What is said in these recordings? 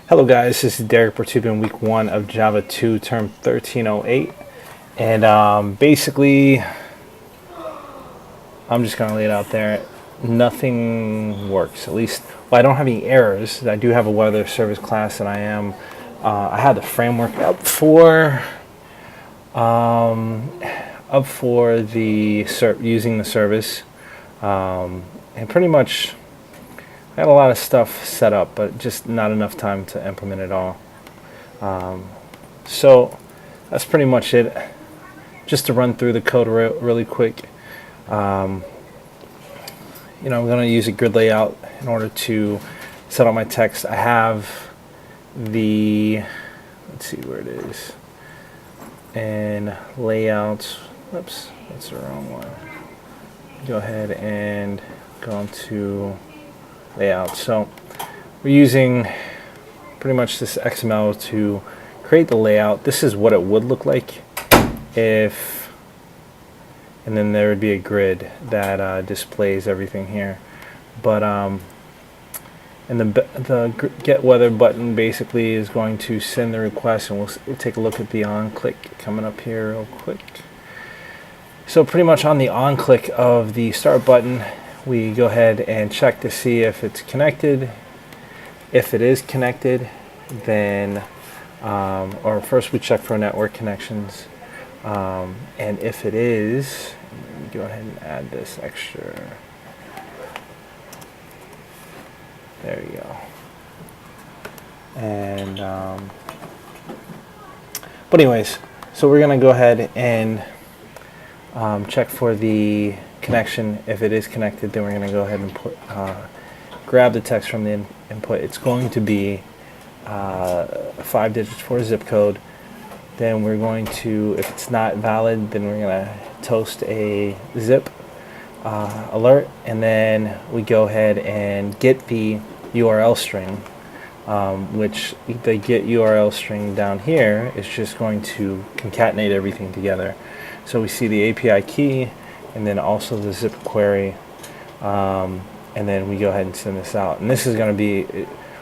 Hello guys, this is Derek Bertubin, week 1 of Java 2, term 1308. And basically, I'm just going to lay it out there. Nothing works, at least, well, I don't have any errors. I do have a weather service class, and I had the framework up for using the service. And pretty much, I had a lot of stuff set up, but just not enough time to implement it all. So that's pretty much it. Just to run through the code really quick. I'm going to use a grid layout in order to set up my text. I have let's see where it is, and layouts. Oops, that's the wrong one. Go ahead and go into layout. So we're using pretty much this XML to create the layout. This is what it would look like if, and then there would be a grid that displays everything here. But and the get weather button basically is going to send the request, and we'll take a look at the on click coming up here real quick. So pretty much on the on click of the start button, we go ahead and check to see if it's connected. If it is connected, then or first we check for network connections, and if it is, go ahead and add this extra. There you go. And but anyways, so we're gonna go ahead and check for the connection. If it is connected, then we're going to go ahead and grab the text from the input. It's going to be 5 digits for a zip code. Then we're going to, if it's not valid, then we're going to toast a zip alert, and then we go ahead and get the URL string, which the get URL string down here is just going to concatenate everything together. So we see the API key, and then also the zip query, and then we go ahead and send this out. And this is going to be,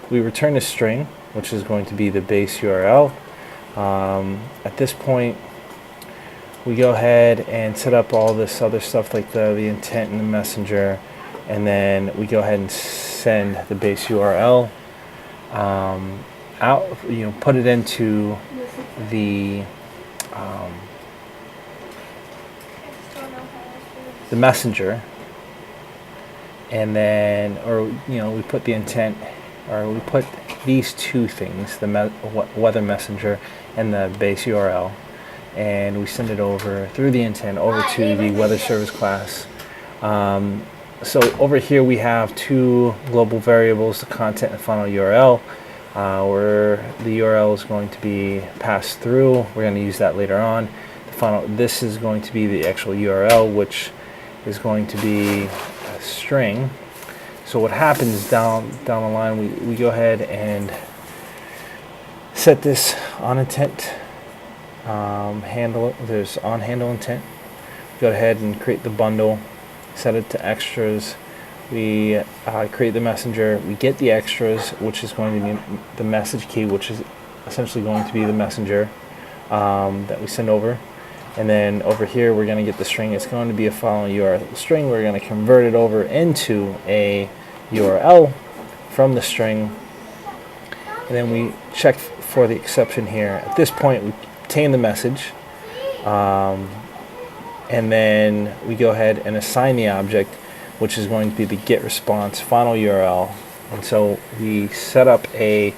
we return a string, which is going to be the base URL. At this point, we go ahead and set up all this other stuff like the intent and the messenger, and then we go ahead and send the base URL out. Put it into the messenger, and then, we put the intent, or we put these two things, the weather messenger and the base URL, and we send it over through the intent over to the weather service class. So over here we have two global variables, the content and final URL, where the URL is going to be passed through. We're going to use that later on. This is going to be the actual URL, which is going to be a string. So what happens down the line, we go ahead and set this on intent handle. There's on handle intent. Go ahead and create the bundle, set it to extras. We create the messenger. We get the extras, which is going to be the message key, which is essentially going to be the messenger that we send over. And then over here, we're going to get the string. It's going to be a following URL string. We're going to convert it over into a URL from the string. And then we check for the exception here. At this point, we obtain the message. And then we go ahead and assign the object, which is going to be the get response final URL. And so we set up a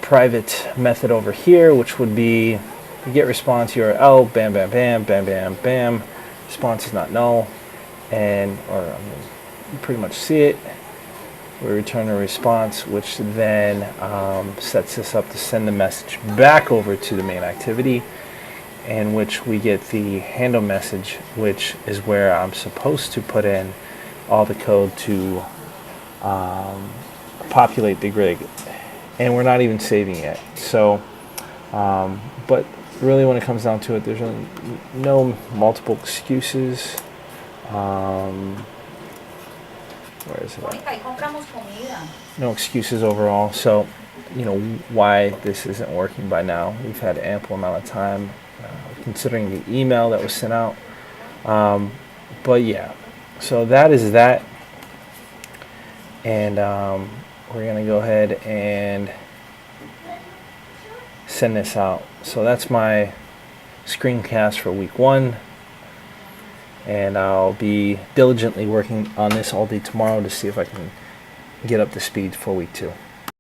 private method over here, which would be the get response URL, bam, bam, bam, bam, bam, bam. Response is not null, you pretty much see it. We return a response, which then sets us up to send the message back over to the main activity, in which we get the handle message, which is where I'm supposed to put in all the code to populate the grid. And we're not even saving yet. So, but really when it comes down to it, there's really no multiple excuses. Where is it at? No excuses overall. So why this isn't working by now. We've had ample amount of time, considering the email that was sent out. But yeah, so that is that. And we're going to go ahead and send this out. So that's my screencast for week 1. And I'll be diligently working on this all day tomorrow to see if I can get up to speed for week 2.